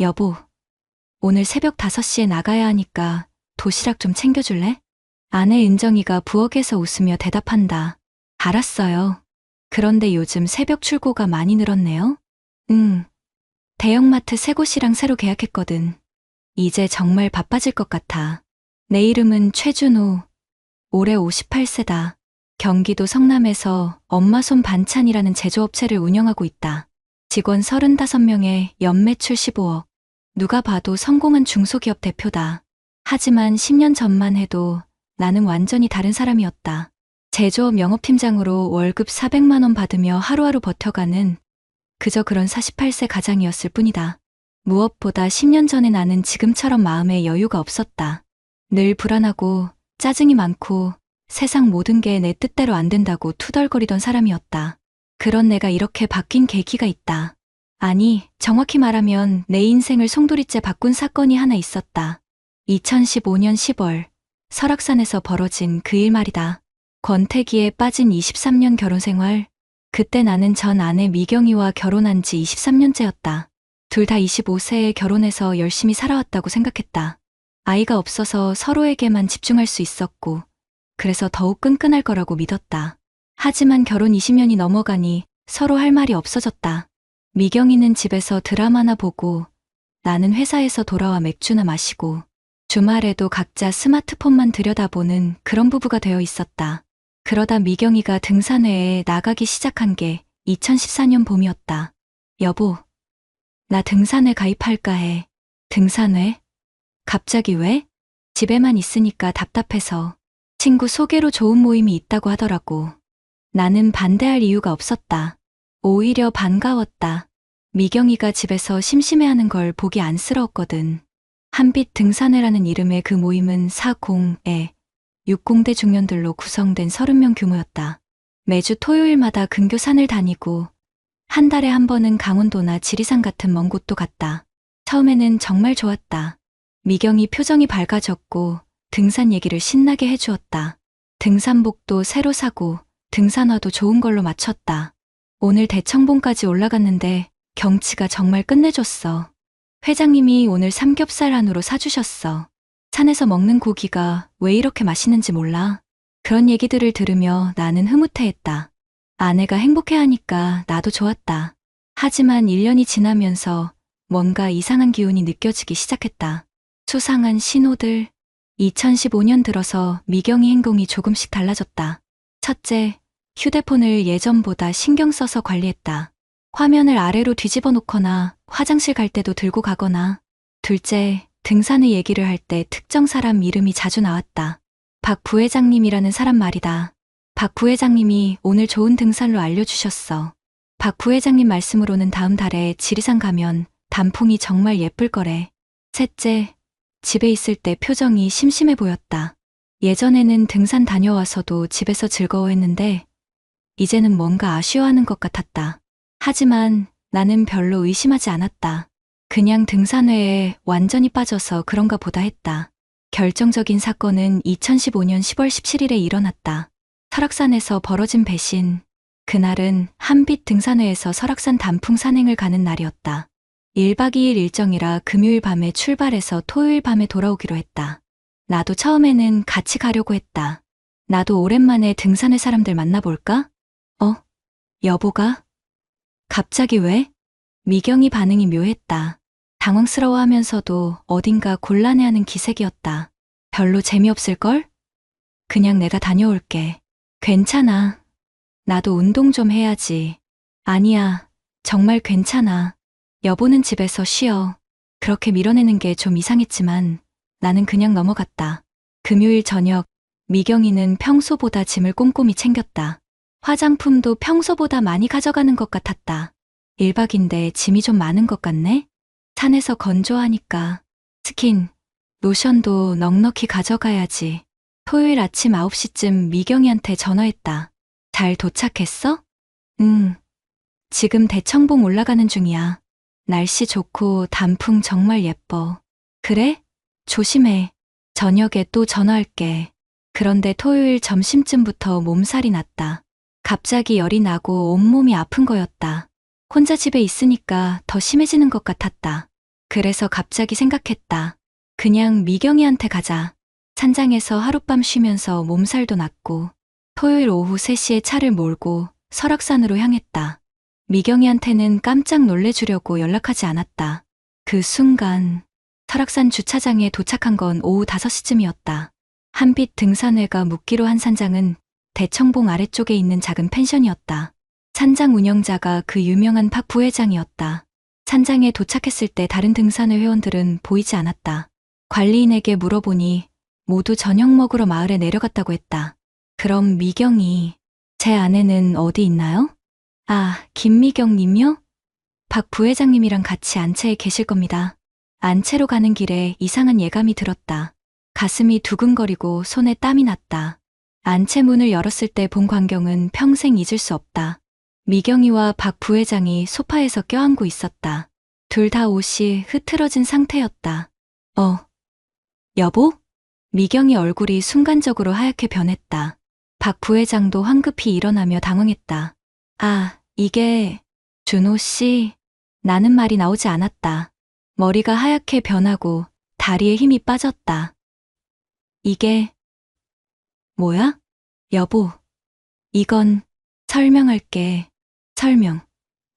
여보, 오늘 새벽 5시에 나가야 하니까 도시락 좀 챙겨줄래? 아내 은정이가 부엌에서 웃으며 대답한다. 알았어요. 그런데 요즘 새벽 출고가 많이 늘었네요? 응. 대형마트 새 곳이랑 새로 계약했거든. 이제 정말 바빠질 것 같아. 내 이름은 최준호. 올해 58세다. 경기도 성남에서 엄마 손 반찬이라는 제조업체를 운영하고 있다. 직원 35명에 연매출 15억. 누가 봐도 성공한 중소기업 대표다. 하지만 10년 전만 해도 나는 완전히 다른 사람이었다. 제조업 영업팀장으로 월급 400만 원 받으며 하루하루 버텨가는 그저 그런 48세 가장이었을 뿐이다. 무엇보다 10년 전에 나는 지금처럼 마음에 여유가 없었다. 늘 불안하고 짜증이 많고 세상 모든 게 내 뜻대로 안 된다고 투덜거리던 사람이었다. 그런 내가 이렇게 바뀐 계기가 있다. 아니, 정확히 말하면 내 인생을 송두리째 바꾼 사건이 하나 있었다. 2015년 10월 설악산에서 벌어진 그 일 말이다. 권태기에 빠진 23년 결혼생활. 그때 나는 전 아내 미경이와 결혼한 지 23년째였다. 둘 다 25세에 결혼해서 열심히 살아왔다고 생각했다. 아이가 없어서 서로에게만 집중할 수 있었고, 그래서 더욱 끈끈할 거라고 믿었다. 하지만 결혼 20년이 넘어가니 서로 할 말이 없어졌다. 미경이는 집에서 드라마나 보고, 나는 회사에서 돌아와 맥주나 마시고, 주말에도 각자 스마트폰만 들여다보는 그런 부부가 되어 있었다. 그러다 미경이가 등산회에 나가기 시작한 게 2014년 봄이었다. 여보, 나 등산회 가입할까 해. 등산회? 갑자기 왜? 집에만 있으니까 답답해서. 친구 소개로 좋은 모임이 있다고 하더라고. 나는 반대할 이유가 없었다. 오히려 반가웠다. 미경이가 집에서 심심해하는 걸 보기 안쓰러웠거든. 한빛 등산회라는 이름의 그 모임은 40에 60대 중년들로 구성된 30명 규모였다. 매주 토요일마다 근교 산을 다니고 한 달에 한 번은 강원도나 지리산 같은 먼 곳도 갔다. 처음에는 정말 좋았다. 미경이 표정이 밝아졌고 등산 얘기를 신나게 해주었다. 등산복도 새로 사고 등산화도 좋은 걸로 맞췄다. 오늘 대청봉까지 올라갔는데 경치가 정말 끝내줬어. 회장님이 오늘 삼겹살 한우로 사주셨어. 산에서 먹는 고기가 왜 이렇게 맛있는지 몰라. 그런 얘기들을 들으며 나는 흐뭇해했다. 아내가 행복해하니까 나도 좋았다. 하지만 1년이 지나면서 뭔가 이상한 기운이 느껴지기 시작했다. 수상한 신호들. 2015년 들어서 미경이 행동이 조금씩 달라졌다. 첫째, 휴대폰을 예전보다 신경 써서 관리했다. 화면을 아래로 뒤집어 놓거나 화장실 갈 때도 들고 가거나. 둘째, 등산의 얘기를 할 때 특정 사람 이름이 자주 나왔다. 박 부회장님이라는 사람 말이다. 박 부회장님이 오늘 좋은 등산로 알려주셨어. 박 부회장님 말씀으로는 다음 달에 지리산 가면 단풍이 정말 예쁠 거래. 셋째, 집에 있을 때 표정이 심심해 보였다. 예전에는 등산 다녀와서도 집에서 즐거워했는데 이제는 뭔가 아쉬워하는 것 같았다. 하지만 나는 별로 의심하지 않았다. 그냥 등산회에 완전히 빠져서 그런가 보다 했다. 결정적인 사건은 2015년 10월 17일에 일어났다. 설악산에서 벌어진 배신. 그날은 한빛 등산회에서 설악산 단풍 산행을 가는 날이었다. 1박 2일 일정이라 금요일 밤에 출발해서 토요일 밤에 돌아오기로 했다. 나도 처음에는 같이 가려고 했다. 나도 오랜만에 등산회 사람들 만나볼까? 여보가? 갑자기 왜? 미경이 반응이 묘했다. 당황스러워하면서도 어딘가 곤란해하는 기색이었다. 별로 재미없을걸? 그냥 내가 다녀올게. 괜찮아. 나도 운동 좀 해야지. 아니야, 정말 괜찮아. 여보는 집에서 쉬어. 그렇게 밀어내는 게 좀 이상했지만 나는 그냥 넘어갔다. 금요일 저녁, 미경이는 평소보다 짐을 꼼꼼히 챙겼다. 화장품도 평소보다 많이 가져가는 것 같았다. 1박인데 짐이 좀 많은 것 같네? 산에서 건조하니까. 스킨, 로션도 넉넉히 가져가야지. 토요일 아침 9시쯤 미경이한테 전화했다. 잘 도착했어? 응. 지금 대청봉 올라가는 중이야. 날씨 좋고 단풍 정말 예뻐. 그래? 조심해. 저녁에 또 전화할게. 그런데 토요일 점심쯤부터 몸살이 났다. 갑자기 열이 나고 온몸이 아픈 거였다. 혼자 집에 있으니까 더 심해지는 것 같았다. 그래서 갑자기 생각했다. 그냥 미경이한테 가자. 산장에서 하룻밤 쉬면서 몸살도 낫고 토요일 오후 3시에 차를 몰고 설악산으로 향했다. 미경이한테는 깜짝 놀래주려고 연락하지 않았다. 그 순간 설악산 주차장에 도착한 건 오후 5시쯤이었다. 한빛 등산회가 묵기로 한 산장은 대청봉 아래쪽에 있는 작은 펜션이었다. 산장 운영자가 그 유명한 박 부회장이었다. 산장에 도착했을 때 다른 등산회 회원들은 보이지 않았다. 관리인에게 물어보니 모두 저녁 먹으러 마을에 내려갔다고 했다. 그럼 미경이, 제 아내는 어디 있나요? 아, 김미경 님요? 박 부회장님이랑 같이 안채에 계실 겁니다. 안채로 가는 길에 이상한 예감이 들었다. 가슴이 두근거리고 손에 땀이 났다. 안채 문을 열었을 때 본 광경은 평생 잊을 수 없다. 미경이와 박 부회장이 소파에서 껴안고 있었다. 둘 다 옷이 흐트러진 상태였다. 여보? 미경이 얼굴이 순간적으로 하얗게 변했다. 박 부회장도 황급히 일어나며 당황했다. 아, 이게... 준호 씨... 나는 말이 나오지 않았다. 머리가 하얗게 변하고 다리에 힘이 빠졌다. 이게... 뭐야? 여보, 이건 설명할게. 설명.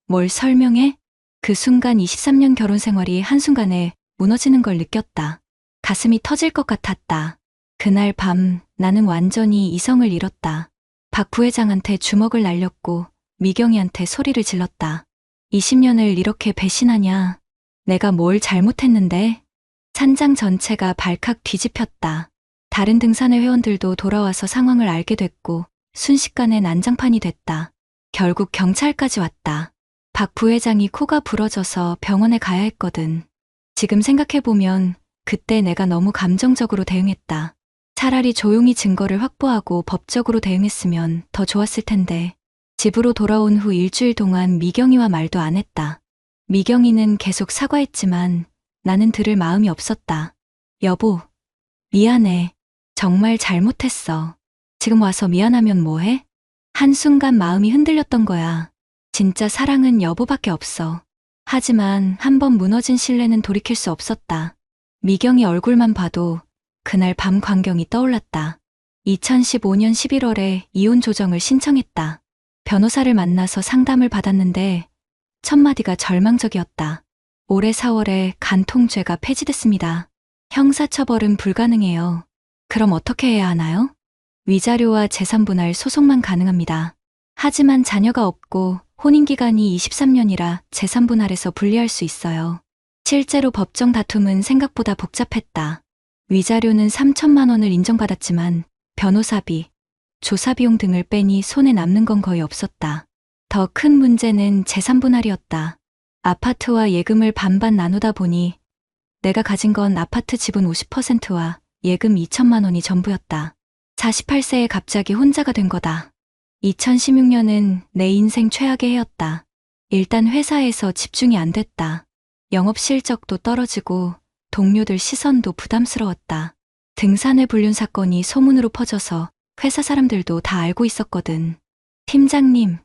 뭘 설명해? 그 순간 23년 결혼 생활이 한순간에 무너지는 걸 느꼈다. 가슴이 터질 것 같았다. 그날 밤 나는 완전히 이성을 잃었다. 박 부회장한테 주먹을 날렸고 미경이한테 소리를 질렀다. 20년을 이렇게 배신하냐? 내가 뭘 잘못했는데? 산장 전체가 발칵 뒤집혔다. 다른 등산회 회원들도 돌아와서 상황을 알게 됐고 순식간에 난장판이 됐다. 결국 경찰까지 왔다. 박 부회장이 코가 부러져서 병원에 가야 했거든. 지금 생각해보면 그때 내가 너무 감정적으로 대응했다. 차라리 조용히 증거를 확보하고 법적으로 대응했으면 더 좋았을 텐데. 집으로 돌아온 후 일주일 동안 미경이와 말도 안 했다. 미경이는 계속 사과했지만 나는 들을 마음이 없었다. 여보, 미안해. 정말 잘못했어. 지금 와서 미안하면 뭐해? 한순간 마음이 흔들렸던 거야. 진짜 사랑은 여보밖에 없어. 하지만 한번 무너진 신뢰는 돌이킬 수 없었다. 미경이 얼굴만 봐도 그날 밤 광경이 떠올랐다. 2015년 11월에 이혼 조정을 신청했다. 변호사를 만나서 상담을 받았는데 첫 마디가 절망적이었다. 올해 4월에 간통죄가 폐지됐습니다. 형사처벌은 불가능해요. 그럼 어떻게 해야 하나요? 위자료와 재산분할 소송만 가능합니다. 하지만 자녀가 없고 혼인기간이 23년이라 재산분할에서 분리할 수 있어요. 실제로 법정 다툼은 생각보다 복잡했다. 위자료는 3천만 원을 인정받았지만 변호사비, 조사비용 등을 빼니 손에 남는 건 거의 없었다. 더 큰 문제는 재산분할이었다. 아파트와 예금을 반반 나누다 보니 내가 가진 건 아파트 지분 50%와 예금 2천만 원이 전부였다. 48세에 갑자기 혼자가 된 거다. 2016년은 내 인생 최악의 해였다. 일단 회사에서 집중이 안 됐다. 영업 실적도 떨어지고 동료들 시선도 부담스러웠다. 등산회 불륜 사건이 소문으로 퍼져서 회사 사람들도 다 알고 있었거든. 팀장님,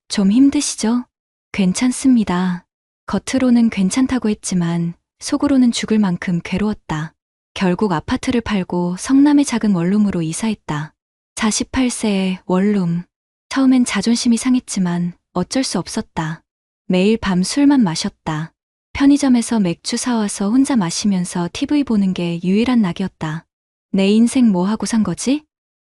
좀 힘드시죠? 괜찮습니다. 겉으로는 괜찮다고 했지만 속으로는 죽을 만큼 괴로웠다. 결국 아파트를 팔고 성남의 작은 원룸으로 이사했다. 48세의 원룸. 처음엔 자존심이 상했지만 어쩔 수 없었다. 매일 밤 술만 마셨다. 편의점에서 맥주 사와서 혼자 마시면서 TV 보는 게 유일한 낙이었다. 내 인생 뭐 하고 산 거지?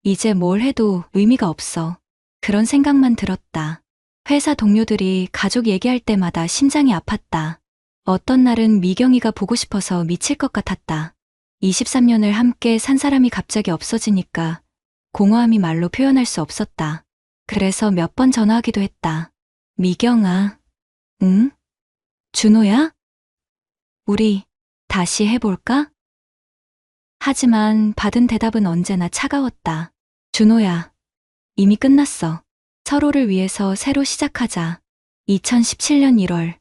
이제 뭘 해도 의미가 없어. 그런 생각만 들었다. 회사 동료들이 가족 얘기할 때마다 심장이 아팠다. 어떤 날은 미경이가 보고 싶어서 미칠 것 같았다. 23년을 함께 산 사람이 갑자기 없어지니까 공허함이 말로 표현할 수 없었다. 그래서 몇 번 전화하기도 했다. 미경아, 응? 준호야? 우리 다시 해볼까? 하지만 받은 대답은 언제나 차가웠다. 준호야, 이미 끝났어. 서로를 위해서 새로 시작하자. 2017년 1월,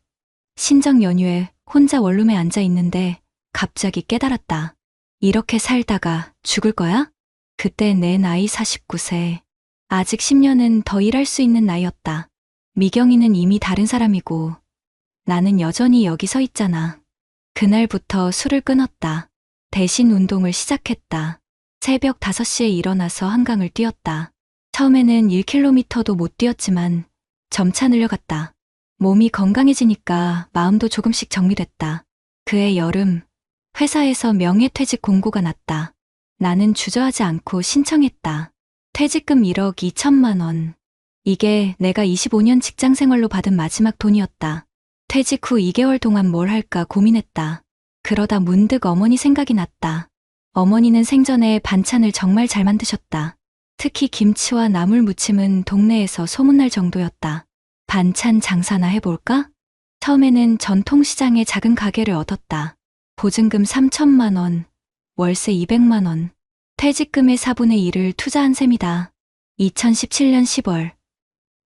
신정 연휴에 혼자 원룸에 앉아 있는데 갑자기 깨달았다. 이렇게 살다가 죽을 거야? 그때 내 나이 49세. 아직 10년은 더 일할 수 있는 나이였다. 미경이는 이미 다른 사람이고 나는 여전히 여기 서 있잖아. 그날부터 술을 끊었다. 대신 운동을 시작했다. 새벽 5시에 일어나서 한강을 뛰었다. 처음에는 1km도 못 뛰었지만 점차 늘려갔다. 몸이 건강해지니까 마음도 조금씩 정리됐다. 그해 여름, 회사에서 명예퇴직 공고가 났다. 나는 주저하지 않고 신청했다. 퇴직금 1억 2천만 원. 이게 내가 25년 직장 생활로 받은 마지막 돈이었다. 퇴직 후 2개월 동안 뭘 할까 고민했다. 그러다 문득 어머니 생각이 났다. 어머니는 생전에 반찬을 정말 잘 만드셨다. 특히 김치와 나물 무침은 동네에서 소문날 정도였다. 반찬 장사나 해볼까? 처음에는 전통시장에 작은 가게를 얻었다. 보증금 3천만 원, 월세 200만 원, 퇴직금의 4분의 1을 투자한 셈이다. 2017년 10월,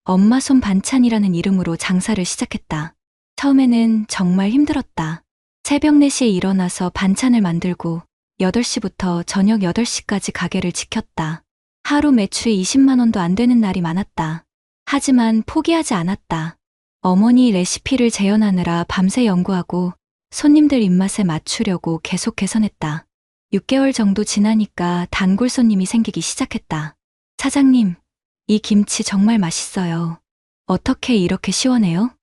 엄마 손 반찬이라는 이름으로 장사를 시작했다. 처음에는 정말 힘들었다. 새벽 4시에 일어나서 반찬을 만들고 8시부터 저녁 8시까지 가게를 지켰다. 하루 매출이 20만 원도 안 되는 날이 많았다. 하지만 포기하지 않았다. 어머니 레시피를 재현하느라 밤새 연구하고 손님들 입맛에 맞추려고 계속 개선했다. 6개월 정도 지나니까 단골 손님이 생기기 시작했다. 사장님, 이 김치 정말 맛있어요. 어떻게 이렇게 시원해요?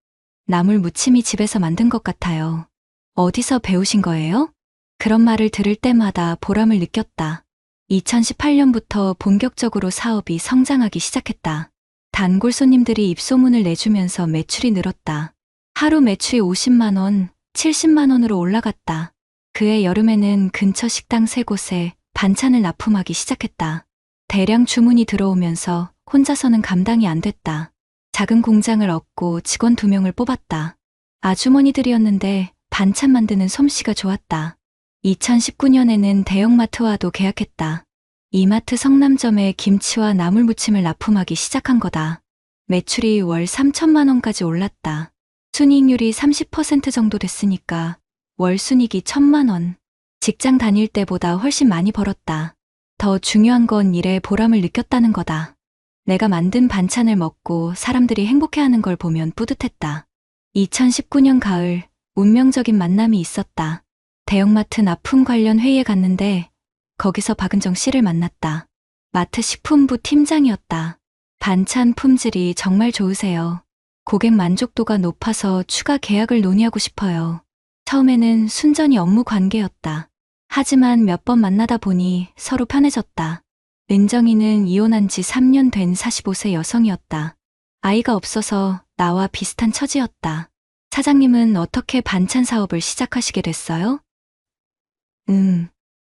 나물 무침이 집에서 만든 것 같아요. 어디서 배우신 거예요? 그런 말을 들을 때마다 보람을 느꼈다. 2018년부터 본격적으로 사업이 성장하기 시작했다. 단골 손님들이 입소문을 내주면서 매출이 늘었다. 하루 매출이 50만 원, 70만 원으로 올라갔다. 그해 여름에는 근처 식당 3곳에 반찬을 납품하기 시작했다. 대량 주문이 들어오면서 혼자서는 감당이 안 됐다. 작은 공장을 얻고 직원 2명을 뽑았다. 아주머니들이었는데 반찬 만드는 솜씨가 좋았다. 2019년에는 대형마트와도 계약했다. 이마트 성남점에 김치와 나물무침을 납품하기 시작한 거다. 매출이 월 3천만 원까지 올랐다. 순이익률이 30% 정도 됐으니까 월 순이익이 1천만 원. 직장 다닐 때보다 훨씬 많이 벌었다. 더 중요한 건 일에 보람을 느꼈다는 거다. 내가 만든 반찬을 먹고 사람들이 행복해하는 걸 보면 뿌듯했다. 2019년 가을, 운명적인 만남이 있었다. 대형마트 납품 관련 회의에 갔는데 거기서 박은정 씨를 만났다. 마트 식품부 팀장이었다. 반찬 품질이 정말 좋으세요. 고객 만족도가 높아서 추가 계약을 논의하고 싶어요. 처음에는 순전히 업무 관계였다. 하지만 몇 번 만나다 보니 서로 편해졌다. 은정이는 이혼한 지 3년 된 45세 여성이었다. 아이가 없어서 나와 비슷한 처지였다. 사장님은 어떻게 반찬 사업을 시작하시게 됐어요?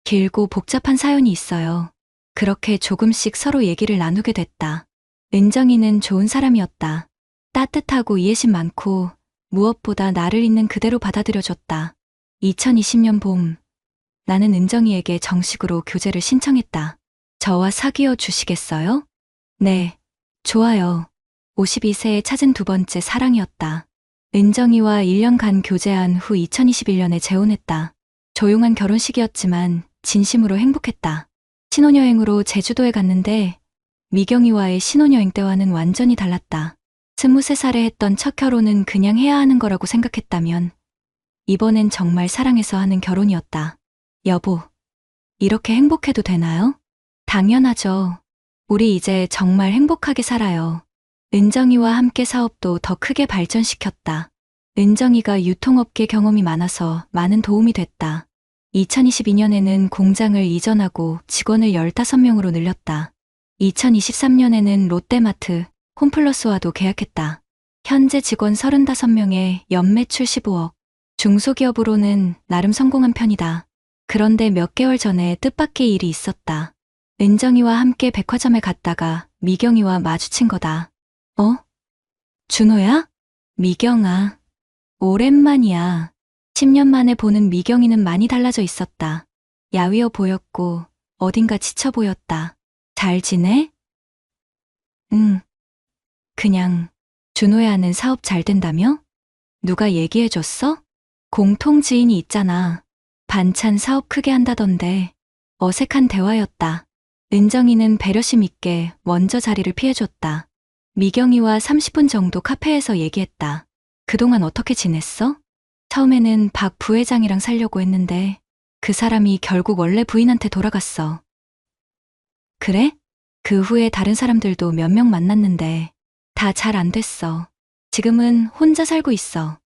길고 복잡한 사연이 있어요. 그렇게 조금씩 서로 얘기를 나누게 됐다. 은정이는 좋은 사람이었다. 따뜻하고 이해심 많고 무엇보다 나를 있는 그대로 받아들여줬다. 2020년 봄, 나는 은정이에게 정식으로 교제를 신청했다. 저와 사귀어 주시겠어요? 네, 좋아요. 52세에 찾은 2번째 사랑이었다. 은정이와 1년간 교제한 후 2021년에 재혼했다. 조용한 결혼식이었지만 진심으로 행복했다. 신혼여행으로 제주도에 갔는데 미경이와의 신혼여행 때와는 완전히 달랐다. 23살에 했던 첫 결혼은 그냥 해야 하는 거라고 생각했다면 이번엔 정말 사랑해서 하는 결혼이었다. 여보, 이렇게 행복해도 되나요? 당연하죠. 우리 이제 정말 행복하게 살아요. 은정이와 함께 사업도 더 크게 발전시켰다. 은정이가 유통업계 경험이 많아서 많은 도움이 됐다. 2022년에는 공장을 이전하고 직원을 15명으로 늘렸다. 2023년에는 롯데마트, 홈플러스와도 계약했다. 현재 직원 35명에 연매출 15억. 중소기업으로는 나름 성공한 편이다. 그런데 몇 개월 전에 뜻밖의 일이 있었다. 은정이와 함께 백화점에 갔다가 미경이와 마주친 거다. 준호야? 미경아. 오랜만이야. 10년 만에 보는 미경이는 많이 달라져 있었다. 야위어 보였고 어딘가 지쳐 보였다. 잘 지내? 응. 그냥 준호야는 사업 잘 된다며? 누가 얘기해줬어? 공통 지인이 있잖아. 반찬 사업 크게 한다던데. 어색한 대화였다. 은정이는 배려심 있게 먼저 자리를 피해줬다. 미경이와 30분 정도 카페에서 얘기했다. 그동안 어떻게 지냈어? 처음에는 박 부회장이랑 살려고 했는데 그 사람이 결국 원래 부인한테 돌아갔어. 그래? 그 후에 다른 사람들도 몇 명 만났는데 다 잘 안 됐어. 지금은 혼자 살고 있어.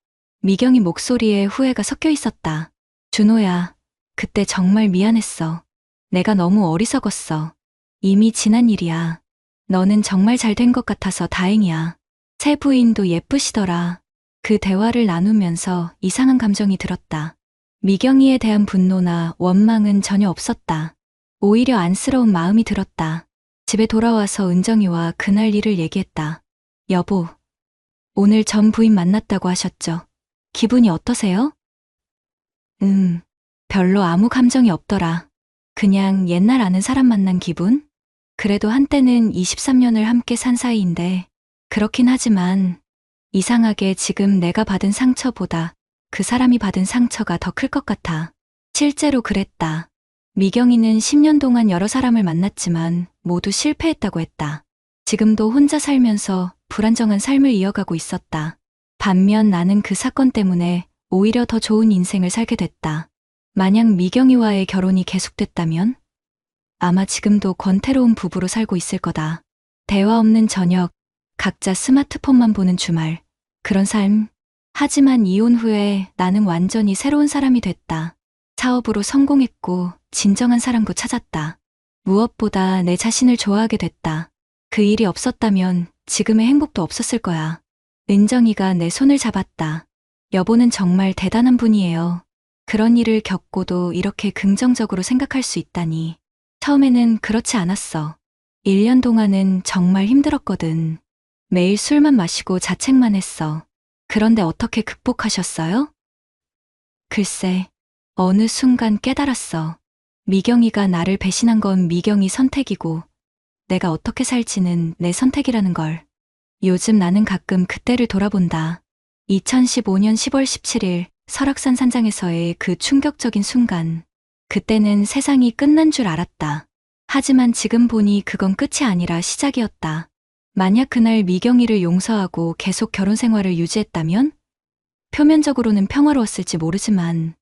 미경이 목소리에 후회가 섞여 있었다. 준호야, 그때 정말 미안했어. 내가 너무 어리석었어. 이미 지난 일이야. 너는 정말 잘 된 것 같아서 다행이야. 새 부인도 예쁘시더라. 그 대화를 나누면서 이상한 감정이 들었다. 미경이에 대한 분노나 원망은 전혀 없었다. 오히려 안쓰러운 마음이 들었다. 집에 돌아와서 은정이와 그날 일을 얘기했다. 여보, 오늘 전 부인 만났다고 하셨죠? 기분이 어떠세요? 별로 아무 감정이 없더라. 그냥 옛날 아는 사람 만난 기분? 그래도 한때는 23년을 함께 산 사이인데 그렇긴 하지만 이상하게 지금 내가 받은 상처보다 그 사람이 받은 상처가 더 클 것 같아. 실제로 그랬다. 미경이는 10년 동안 여러 사람을 만났지만 모두 실패했다고 했다. 지금도 혼자 살면서 불안정한 삶을 이어가고 있었다. 반면 나는 그 사건 때문에 오히려 더 좋은 인생을 살게 됐다. 만약 미경이와의 결혼이 계속됐다면 아마 지금도 권태로운 부부로 살고 있을 거다. 대화 없는 저녁, 각자 스마트폰만 보는 주말, 그런 삶. 하지만 이혼 후에 나는 완전히 새로운 사람이 됐다. 사업으로 성공했고 진정한 사랑도 찾았다. 무엇보다 내 자신을 좋아하게 됐다. 그 일이 없었다면 지금의 행복도 없었을 거야. 은정이가 내 손을 잡았다. 여보는 정말 대단한 분이에요. 그런 일을 겪고도 이렇게 긍정적으로 생각할 수 있다니. 처음에는 그렇지 않았어. 1년 동안은 정말 힘들었거든. 매일 술만 마시고 자책만 했어. 그런데 어떻게 극복하셨어요? 글쎄, 어느 순간 깨달았어. 미경이가 나를 배신한 건 미경이 선택이고 내가 어떻게 살지는 내 선택이라는 걸. 요즘 나는 가끔 그때를 돌아본다. 2015년 10월 17일 설악산 산장에서의 그 충격적인 순간. 그때는 세상이 끝난 줄 알았다. 하지만 지금 보니 그건 끝이 아니라 시작이었다. 만약 그날 미경이를 용서하고 계속 결혼 생활을 유지했다면 표면적으로는 평화로웠을지 모르지만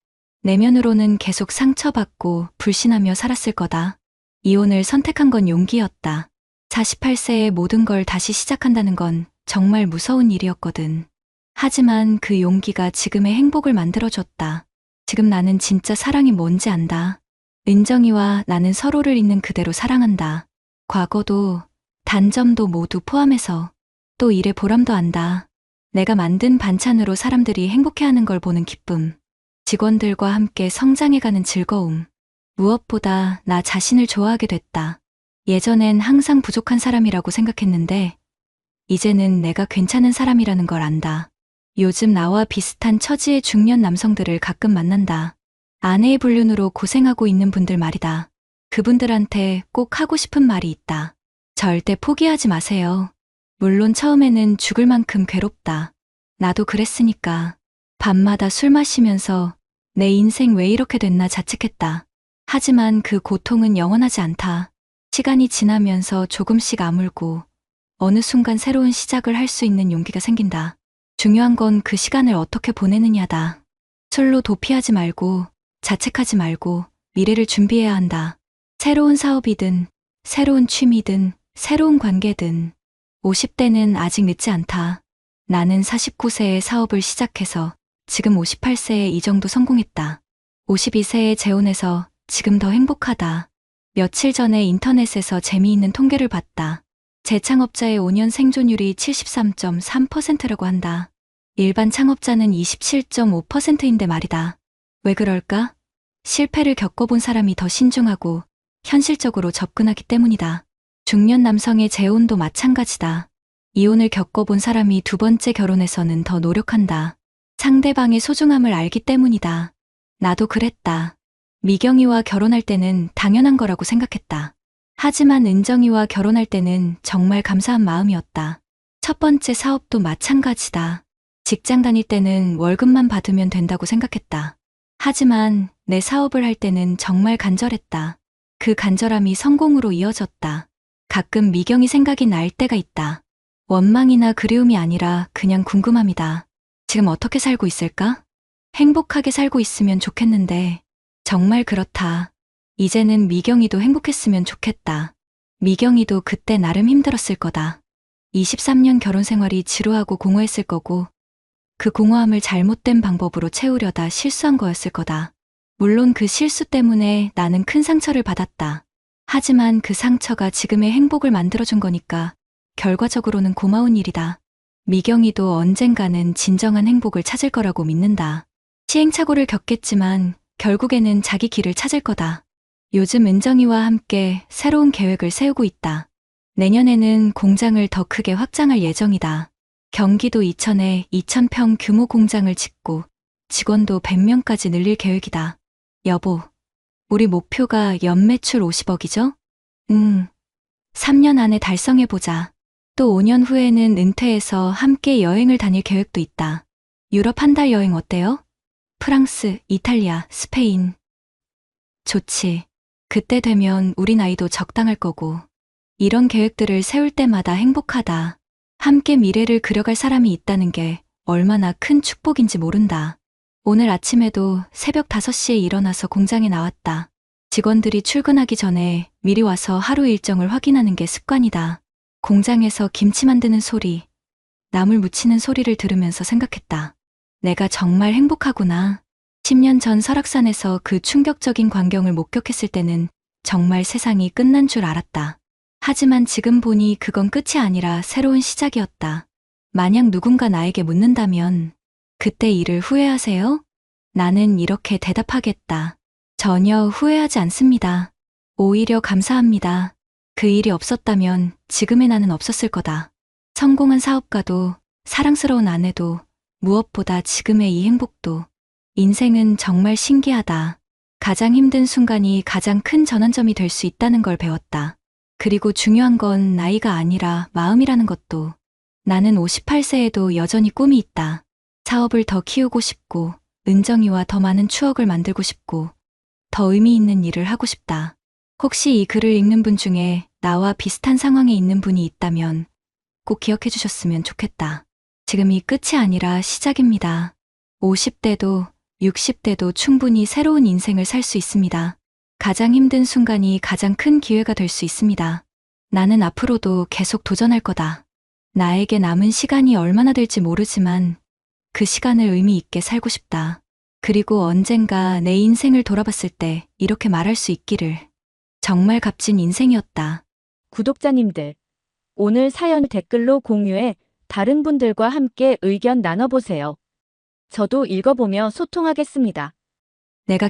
내면으로는 계속 상처받고 불신하며 살았을 거다. 이혼을 선택한 건 용기였다. 48세에 모든 걸 다시 시작한다는 건 정말 무서운 일이었거든. 하지만 그 용기가 지금의 행복을 만들어줬다. 지금 나는 진짜 사랑이 뭔지 안다. 은정이와 나는 서로를 있는 그대로 사랑한다. 과거도 단점도 모두 포함해서 또 일의 보람도 안다. 내가 만든 반찬으로 사람들이 행복해하는 걸 보는 기쁨. 직원들과 함께 성장해가는 즐거움. 무엇보다 나 자신을 좋아하게 됐다. 예전엔 항상 부족한 사람이라고 생각했는데 이제는 내가 괜찮은 사람이라는 걸 안다. 요즘 나와 비슷한 처지의 중년 남성들을 가끔 만난다. 아내의 불륜으로 고생하고 있는 분들 말이다. 그분들한테 꼭 하고 싶은 말이 있다. 절대 포기하지 마세요. 물론 처음에는 죽을 만큼 괴롭다. 나도 그랬으니까. 밤마다 술 마시면서 내 인생 왜 이렇게 됐나 자책했다. 하지만 그 고통은 영원하지 않다. 시간이 지나면서 조금씩 아물고 어느 순간 새로운 시작을 할 수 있는 용기가 생긴다. 중요한 건 그 시간을 어떻게 보내느냐다. 술로 도피하지 말고 자책하지 말고 미래를 준비해야 한다. 새로운 사업이든 새로운 취미든 새로운 관계든 50대는 아직 늦지 않다. 나는 49세에 사업을 시작해서 지금 58세에 이 정도 성공했다. 52세에 재혼해서 지금 더 행복하다. 며칠 전에 인터넷에서 재미있는 통계를 봤다. 재창업자의 5년 생존율이 73.3%라고 한다. 일반 창업자는 27.5%인데 말이다. 왜 그럴까? 실패를 겪어본 사람이 더 신중하고 현실적으로 접근하기 때문이다. 중년 남성의 재혼도 마찬가지다. 이혼을 겪어본 사람이 두 번째 결혼에서는 더 노력한다. 상대방의 소중함을 알기 때문이다. 나도 그랬다. 미경이와 결혼할 때는 당연한 거라고 생각했다. 하지만 은정이와 결혼할 때는 정말 감사한 마음이었다. 첫 번째 사업도 마찬가지다. 직장 다닐 때는 월급만 받으면 된다고 생각했다. 하지만 내 사업을 할 때는 정말 간절했다. 그 간절함이 성공으로 이어졌다. 가끔 미경이 생각이 날 때가 있다. 원망이나 그리움이 아니라 그냥 궁금함이다. 지금 어떻게 살고 있을까? 행복하게 살고 있으면 좋겠는데, 정말 그렇다. 이제는 미경이도 행복했으면 좋겠다. 미경이도 그때 나름 힘들었을 거다. 23년 결혼 생활이 지루하고 공허했을 거고, 그 공허함을 잘못된 방법으로 채우려다 실수한 거였을 거다. 물론 그 실수 때문에 나는 큰 상처를 받았다. 하지만 그 상처가 지금의 행복을 만들어준 거니까 결과적으로는 고마운 일이다. 미경이도 언젠가는 진정한 행복을 찾을 거라고 믿는다. 시행착오를 겪겠지만 결국에는 자기 길을 찾을 거다. 요즘 은정이와 함께 새로운 계획을 세우고 있다. 내년에는 공장을 더 크게 확장할 예정이다. 경기도 이천에 2,000평 규모 공장을 짓고 직원도 100명까지 늘릴 계획이다. 여보, 우리 목표가 연매출 50억이죠? 3년 안에 달성해보자. 또 5년 후에는 은퇴해서 함께 여행을 다닐 계획도 있다. 유럽 한 달 여행 어때요? 프랑스, 이탈리아, 스페인. 좋지. 그때 되면 우리 나이도 적당할 거고. 이런 계획들을 세울 때마다 행복하다. 함께 미래를 그려갈 사람이 있다는 게 얼마나 큰 축복인지 모른다. 오늘 아침에도 새벽 5시에 일어나서 공장에 나왔다. 직원들이 출근하기 전에 미리 와서 하루 일정을 확인하는 게 습관이다. 공장에서 김치 만드는 소리, 나물 무치는 소리를 들으면서 생각했다. 내가 정말 행복하구나. 10년 전 설악산에서 그 충격적인 광경을 목격했을 때는 정말 세상이 끝난 줄 알았다. 하지만 지금 보니 그건 끝이 아니라 새로운 시작이었다. 만약 누군가 나에게 묻는다면 그때 일을 후회하세요? 나는 이렇게 대답하겠다. 전혀 후회하지 않습니다. 오히려 감사합니다. 그 일이 없었다면 지금의 나는 없었을 거다. 성공한 사업가도 사랑스러운 아내도 무엇보다 지금의 이 행복도. 인생은 정말 신기하다. 가장 힘든 순간이 가장 큰 전환점이 될 수 있다는 걸 배웠다. 그리고 중요한 건 나이가 아니라 마음이라는 것도. 나는 58세에도 여전히 꿈이 있다. 사업을 더 키우고 싶고, 은정이와 더 많은 추억을 만들고 싶고, 더 의미 있는 일을 하고 싶다. 혹시 이 글을 읽는 분 중에 나와 비슷한 상황에 있는 분이 있다면 꼭 기억해 주셨으면 좋겠다. 지금이 끝이 아니라 시작입니다. 50대도 60대도 충분히 새로운 인생을 살 수 있습니다. 가장 힘든 순간이 가장 큰 기회가 될 수 있습니다. 나는 앞으로도 계속 도전할 거다. 나에게 남은 시간이 얼마나 될지 모르지만 그 시간을 의미 있게 살고 싶다. 그리고 언젠가 내 인생을 돌아봤을 때 이렇게 말할 수 있기를. 정말 값진 인생이었다. 구독자님들, 오늘 사연 댓글로 공유해 다른 분들과 함께 의견 나눠보세요. 저도 읽어보며 소통하겠습니다. 내가